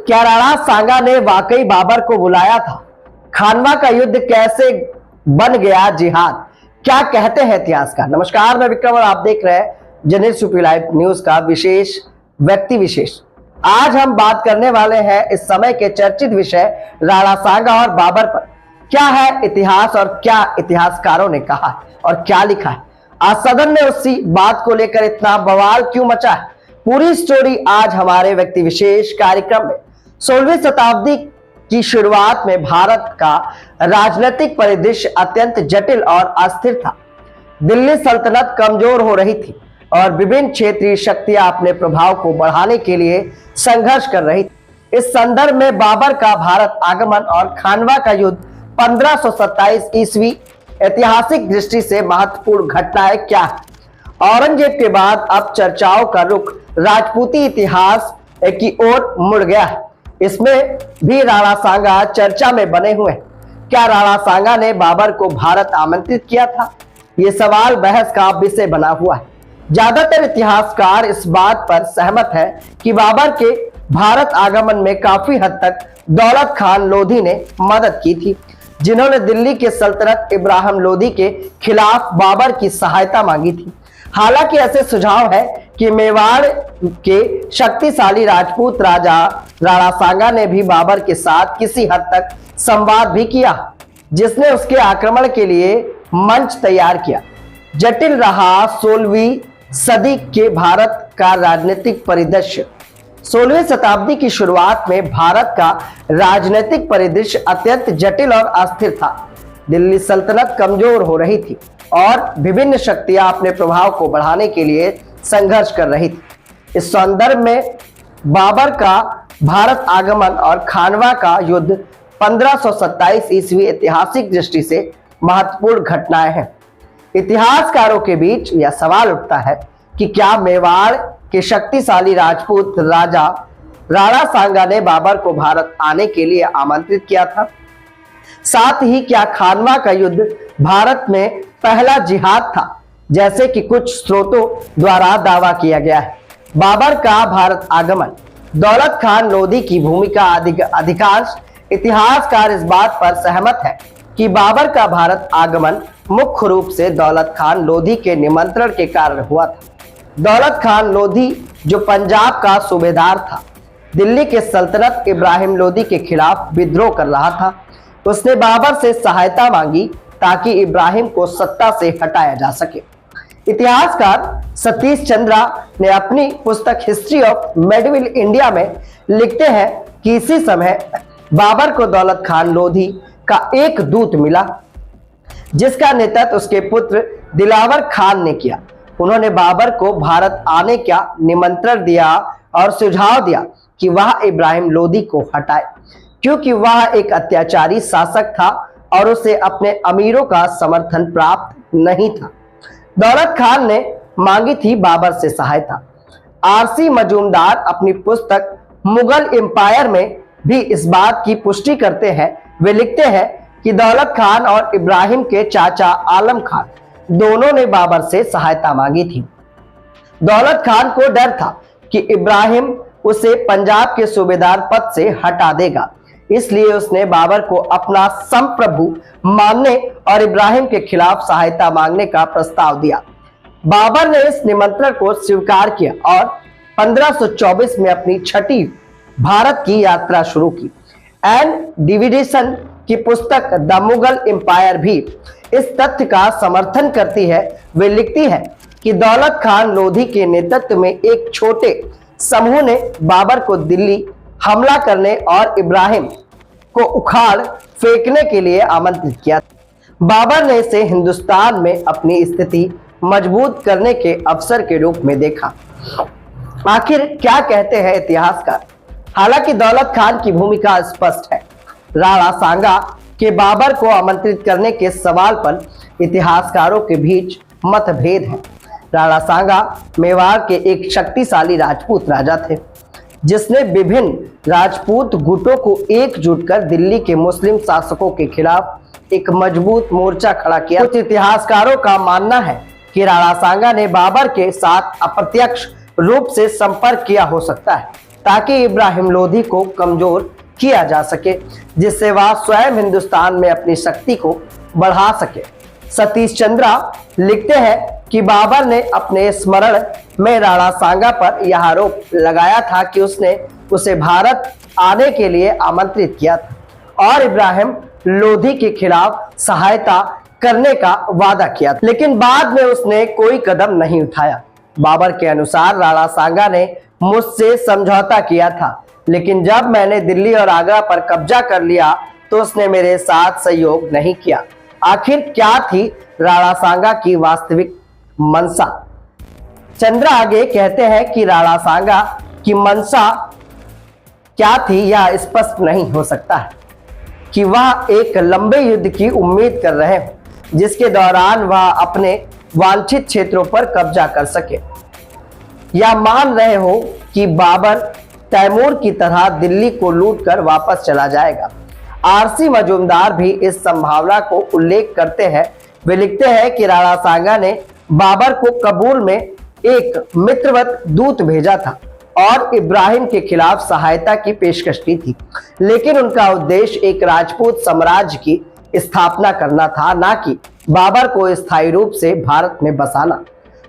क्या राणा सांगा ने वाकई बाबर को बुलाया था? खानवा का युद्ध कैसे बन गया जिहाद? क्या कहते हैं इतिहासकार? नमस्कार, मैं विक्रम और आप देख रहे हैं जनहित सुपी लाइव न्यूज का विशेष व्यक्ति विशेष। आज हम बात करने वाले हैं इस समय के चर्चित विषय राणा सांगा और बाबर पर। क्या है इतिहास और क्या इतिहासकारों ने कहा है और क्या लिखा है? आज सदन में उसी बात को लेकर इतना बवाल क्यों मचा है? पूरी स्टोरी आज हमारे व्यक्ति विशेष कार्यक्रम में। 16वीं शताब्दी की शुरुआत में भारत का राजनीतिक परिदृश्य अत्यंत जटिल और अस्थिर था। दिल्ली सल्तनत कमजोर हो रही थी और विभिन्न क्षेत्रीय शक्तियां अपने प्रभाव को बढ़ाने के लिए संघर्ष कर रही थी। इस संदर्भ में बाबर का भारत आगमन और खानवा का युद्ध 1527 ईस्वी ऐतिहासिक दृष्टि से महत्वपूर्ण घटनाएं क्या है? औरंगजेब के बाद अब चर्चाओं का रुख राजपूती इतिहास की ओर मुड़ गया है। इसमें भी राणा सांगा चर्चा में बने हुए हैं। क्या राणा सांगा ने बाबर को भारत आमंत्रित किया था? ये सवाल बहस का विषय बना हुआ है। ज्यादातर इतिहासकार इस बात पर सहमत है कि बाबर के भारत आगमन में काफी हद तक दौलत खान लोधी ने मदद की थी, जिन्होंने दिल्ली के सल्तनत इब्राहिम लोधी के खिलाफ बाबर की सहायता मांगी थी। हालांकि ऐसे सुझाव है कि मेवाड़ के शक्तिशाली राजपूत राजा राणा सांगा ने भी बाबर के साथ किसी हद तक संवाद भी किया, जिसने उसके आक्रमण के लिए मंच तैयार किया। जटिल रहा 16वीं सदी के भारत का राजनीतिक परिदृश्य। 16वीं शताब्दी की शुरुआत में भारत का राजनीतिक परिदृश्य अत्यंत जटिल और अस्थिर था। दिल्ली सल्तनत कमजोर हो रही थी और विभिन्न शक्तियां अपने प्रभाव को बढ़ाने के लिए संघर्ष कर रही थी। इस संदर्भ में बाबर का भारत आगमन और खानवा का युद्ध 1527 ईस्वी ऐतिहासिक दृष्टि से महत्वपूर्ण घटनाएं हैं। इतिहासकारों के बीच यह सवाल उठता है कि क्या मेवाड़ के शक्तिशाली राजपूत राजा राणा सांगा ने बाबर को भारत आने के लिए आमंत्रित किया था? साथ ही क्या खानवा का युद्ध भारत में पहला जिहाद था, जैसे कि कुछ स्रोतों द्वारा दावा किया गया है? बाबर का भारत आगमन, दौलत खान लोधी की भूमिका। अधिकांश इतिहासकार इस बात पर सहमत है कि बाबर का भारत आगमन मुख्य रूप से दौलत खान लोधी के निमंत्रण के कारण हुआ था। दौलत खान लोधी, जो पंजाब का सूबेदार था, दिल्ली के सल्तनत इब्राहिम लोधी के खिलाफ विद्रोह कर रहा था। उसने बाबर से सहायता मांगी ताकि इब्राहिम को सत्ता से हटाया जा सके। इतिहासकार सतीश चंद्रा ने अपनी पुस्तक हिस्ट्री ऑफ मेडिवल इंडिया में लिखते हैं कि इसी समय बाबर को दौलत खान लोधी का एक दूत मिला, जिसका नेतृत्व उसके पुत्र दिलावर खान ने किया। उन्होंने बाबर को भारत आने का निमंत्रण दिया और सुझाव दिया कि वह इब्राहिम लोधी को हटाए, क्योंकि वह एक अत्याचारी शासक था और उसे अपने अमीरों का समर्थन प्राप्त नहीं था। दौलत खान ने मांगी थी बाबर से सहायता। आरसी मजूमदार अपनी पुस्तक मुगल एम्पायर में भी इस बात की पुष्टि करते हैं। वे लिखते हैं कि दौलत खान और इब्राहिम के चाचा आलम खान दोनों ने बाबर से सहायता मांगी थी। दौलत खान को डर था कि इब्राहिम उसे पंजाब के सूबेदार पद से हटा देगा, इसलिए उसने बाबर को अपना संप्रभु मानने और इब्राहिम के खिलाफ सहायता मांगने का प्रस्ताव दिया। बाबर ने इस निमंत्रण को स्वीकार किया और 1524 में अपनी छठी भारत की यात्रा शुरू की। एन डिविडेशन की पुस्तक द मुगल एम्पायर भी इस तथ्य का समर्थन करती है। वे लिखती है कि दौलत खान लोधी के नेतृत्व में एक छोटे समूह ने बाबर को दिल्ली हमला करने और इब्राहिम को उखाड़ फेंकने के लिए आमंत्रित किया। बाबर ने इसे हिंदुस्तान में अपनी स्थिति मजबूत करने के अवसर के रूप में देखा। आखिर क्या कहते हैं इतिहासकार? हालांकि दौलत खान की भूमिका स्पष्ट है। राणा सांगा के बाबर को आमंत्रित करने के सवाल पर इतिहासकारों के बीच मतभेद है। राणा सांगा मेवाड़ के एक शक्तिशाली राजपूत राजा थे, जिसने विभिन्न राजपूत गुटों को एकजुट कर दिल्ली के मुस्लिम शासकों के खिलाफ एक मजबूत मोर्चा खड़ा किया। कुछ इतिहासकारों का मानना है कि राणा सांगा ने बाबर के साथ अप्रत्यक्ष रूप से संपर्क किया हो सकता है। ताकि इब्राहिम लोधी को कमजोर किया जा सके, जिससे वह स्वयं हिंदुस्तान में अपनी शक्ति को बढ़ा सके। सतीश चंद्रा लिखते हैं कि बाबर ने अपने स्मरण में राणा सांगा पर यह आरोप लगाया था कि उसने उसे भारत आने के लिए आमंत्रित किया था और इब्राहिम लोधी के खिलाफ सहायता करने का वादा किया था, लेकिन बाद में उसने कोई कदम नहीं उठाया। बाबर के अनुसार राणा सांगा ने मुझसे समझौता किया था, लेकिन जब मैंने दिल्ली और आगरा पर कब्जा कर लिया तो उसने मेरे साथ सहयोग नहीं किया। आखिर क्या थी राणा सांगा की वास्तविक मंशा? चंद्रा आगे कहते हैं कि राणा सांगा की मंशा क्या थी यह स्पष्ट नहीं हो सकता है कि वह एक लंबे युद्ध की उम्मीद कर रहे हैं, जिसके दौरान वह अपने वांछित क्षेत्रों पर कब्जा कर सके, या मान रहे हो कि बाबर तैमूर की तरह दिल्ली को लूटकर वापस चला जाएगा। आरसी मजूमदार भी इस संभावना को उल्लेख करते हैं। वे लिखते हैं कि राणा सांगा ने बाबर को काबुल में एक मित्रवत दूत भेजा था और इब्राहिम के खिलाफ सहायता की पेशकश की थी, लेकिन उनका उद्देश्य एक राजपूत साम्राज्य की स्थापना करना था, ना कि बाबर को स्थायी रूप से भारत में बसाना।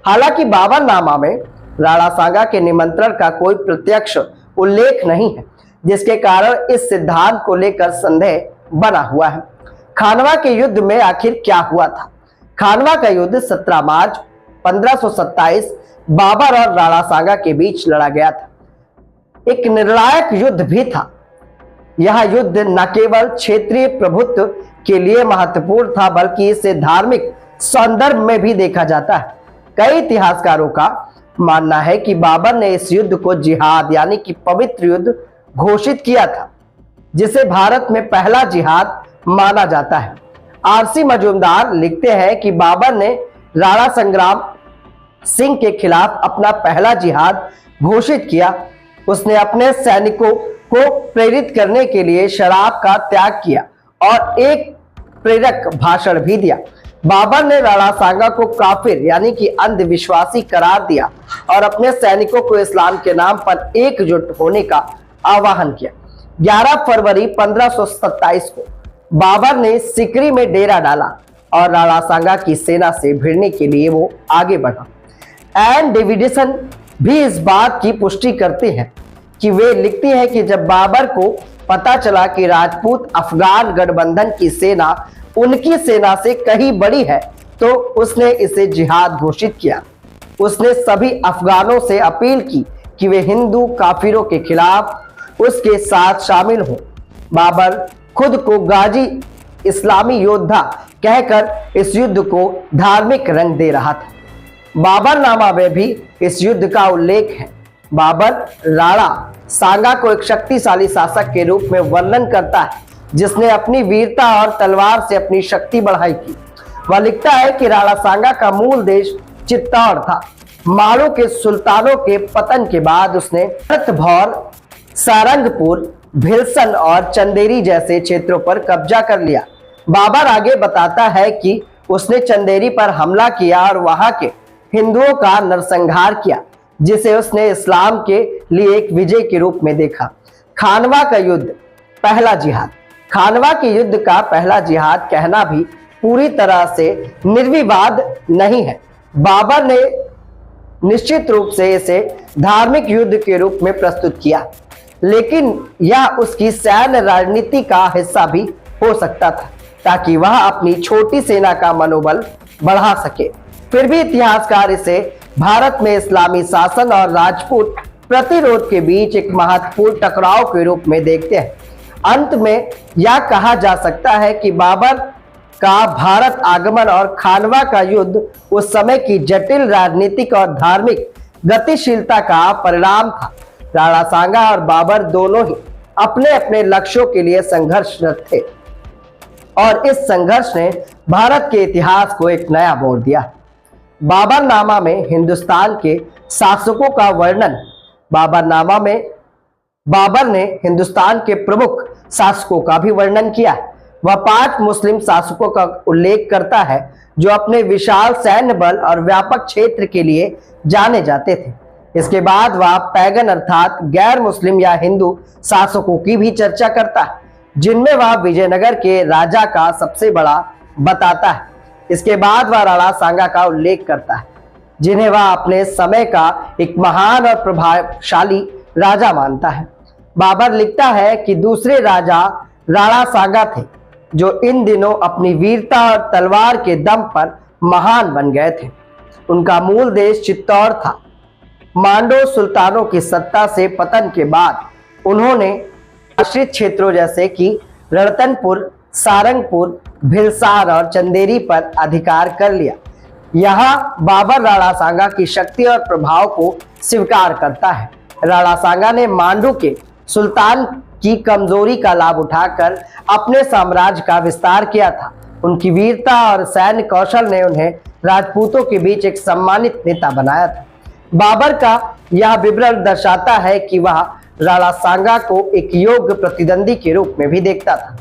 हालांकि बाबरनामा में राणा सांगा के निमंत्रण का कोई प्रत्यक्ष उल्लेख नहीं है, जिसके कारण इस सिद्धांत को लेकर संदेह बना हुआ है। खानवा के युद्ध में आखिर क्या हुआ था? खानवा का युद्ध 17 मार्च 1527 बाबर और राणा सांगा के बीच लड़ा गया था। एक निर्णायक युद्ध भी था। यह युद्ध न केवल क्षेत्रीय प्रभुत्व के लिए महत्वपूर्ण था, बल्कि इसे धार्मिक संदर्भ में भी देखा जाता है। कई इतिहासकारों का मानना है कि बाबर ने इस युद्ध को जिहाद यानी कि पवित्र युद्ध घोषित किया था, जिसे भारत में पहला जिहाद माना जाता है। आरसी मजूमदार लिखते हैं कि बाबर ने राणा संग्राम सिंह के खिलाफ अपना पहला जिहाद घोषित किया। उसने अपने सैनिकों को प्रेरित करने के लिए शराब का त्याग किया और एक प्रेरक भाषण भी दिया। बाबर ने राणा सांगा को काफिर यानी कि अंधविश्वासी करार दिया और अपने सैनिकों को इस्लाम के नाम पर एकजुट होने का आह्वान किया। 11 फरवरी 1527 को बाबर ने सिकरी में डेरा डाला और राणा सांगा की सेना से भिड़ने के लिए वो आगे बढ़ा। एन डेविडसन भी इस बात की पुष्टि करते हैं कि वे लिखती हैं कि जब बाबर को पता चला कि राजपूत अफगान गठबंधन की सेना उनकी सेना से कहीं बड़ी है, तो उसने इसे जिहाद घोषित किया। उसने सभी अफगानों से अपील की कि वे हिंदू काफिरों के खिलाफ उसके साथ शामिल हों। बाबर खुद को गाजी इस्लामी योद्धा कहकर इस युद्ध को धार्मिक रंग दे रहा था। बाबरनामा में भी इस युद्ध का उल्लेख है। बाबर राणा सांगा को एक शक्तिशाली शासक के रूप में वर्णन करता है, जिसने अपनी वीरता और तलवार से अपनी शक्ति बढ़ाई थी। वह लिखता है कि राणा सांगा का मूल देश चित्तौड़ था। माड़ू के सुल्तानों के पतन के बाद उसने भौर, सारंगपुर, भिलसन और चंदेरी जैसे क्षेत्रों पर कब्जा कर लिया। बाबर आगे बताता है कि उसने चंदेरी पर हमला किया और वहां के हिंदुओं का नरसंहार किया, जिसे उसने इस्लाम के लिए एक विजय के रूप में देखा। खानवा का युद्ध, पहला जिहाद। खानवा के युद्ध का पहला जिहाद कहना भी पूरी तरह से निर्विवाद नहीं है। बाबर ने निश्चित रूप से इसे धार्मिक युद्ध के रूप में प्रस्तुत किया, लेकिन यह उसकी सैन्य राजनीति का हिस्सा भी हो सकता था, ताकि वह अपनी छोटी सेना का मनोबल बढ़ा सके। फिर भी इतिहासकार इसे भारत में इस्लामी शासन और राजपूत प्रतिरोध के बीच एक महत्वपूर्ण टकराव के रूप में देखते हैं। अंत में यह कहा जा सकता है कि बाबर का भारत आगमन और खानवा का युद्ध उस समय की जटिल राजनीतिक और धार्मिक गतिशीलता का परिणाम था। राणा सांगा और बाबर दोनों ही अपने अपने लक्ष्यों के लिए संघर्षरत थे और इस संघर्ष ने भारत के इतिहास को एक नया मोड़ दिया। बाबरनामा में हिंदुस्तान के शासकों का वर्णन। बाबरनामा में बाबर ने हिंदुस्तान के प्रमुख शासकों का भी वर्णन किया है। वह 5 मुस्लिम शासकों का उल्लेख करता है जो अपने विशाल सैन्य बल और व्यापक क्षेत्र के लिए जाने जाते थे। इसके बाद वह पैगन अर्थात गैर मुस्लिम या हिंदू शासकों की भी चर्चा करता है, जिनमें वह विजयनगर के राजा का सबसे बड़ा बताता है। इसके बाद वह राणा सांगा का उल्लेख करता है, जिन्हें वह अपने समय का एक महान और प्रभावशाली राजा मानता है। बाबर लिखता है कि दूसरे राजा राणा सांगा थे, जो इन दिनों अपनी वीरता और तलवार के दम पर महान बन गए थे। उनका मूल देश चित्तौड़ था। मांडो सुल्तानों की सत्ता से पतन के बाद उन्होंने आश्रित क्षेत्रों जैसे कि रणतनपुर, सारंगपुर, भिलसार और चंदेरी पर अधिकार कर लिया। यहाँ बाबर राणा सांगा की शक्ति और प्रभाव को स्वीकार करता है। राणा सांगा ने मांडू के सुल्तान की कमजोरी का लाभ उठाकर अपने साम्राज्य का विस्तार किया था। उनकी वीरता और सैन्य कौशल ने उन्हें राजपूतों के बीच एक सम्मानित नेता बनाया था। बाबर का यह विवरण दर्शाता है कि वह राणा सांगा को एक योग्य प्रतिद्वंदी के रूप में भी देखता था।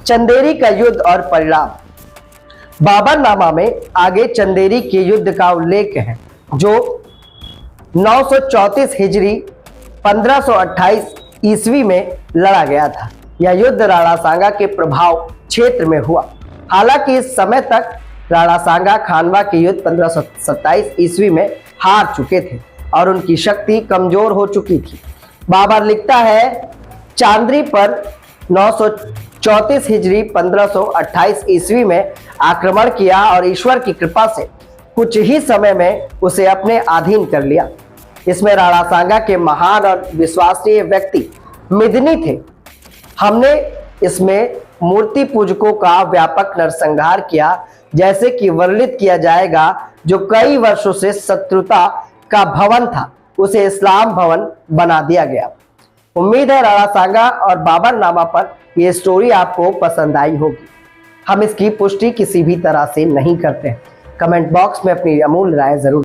चंदेरी का युद्ध और परिणाम। बाबरनामा में आगे चंदेरी के युद्ध का उल्लेख है, जो 934 हिजरी 1528 ईस्वी में लड़ा गया था। यह युद्ध राणा सांगा के प्रभाव क्षेत्र में हुआ। हालांकि इस समय तक राणा सांगा खानवा के युद्ध 1527 ईस्वी में हार चुके थे और उनकी शक्ति कमजोर हो चुकी थी। बाबर लिखता है, चांद्री पर 934 हिजरी 1528 ईस्वी में आक्रमण किया और ईश्वर की कृपा से कुछ ही समय में उसे अपने अधीन कर लिया। इसमें राणा सांगा के महान और विश्वसनीय व्यक्ति मिदनी थे। हमने इसमें मूर्ति पूजकों का व्यापक नरसंहार किया, जैसे कि वर्णित किया जाएगा। जो कई वर्षों से शत्रुता का भवन था, उसे इस्लाम भवन बना दिया गया। उम्मीद है राणा सांगा और बाबरनामा पर यह स्टोरी आपको पसंद आई होगी। हम इसकी पुष्टि किसी भी तरह से नहीं करते हैं। कमेंट बॉक्स में अपनी अमूल्य राय जरूर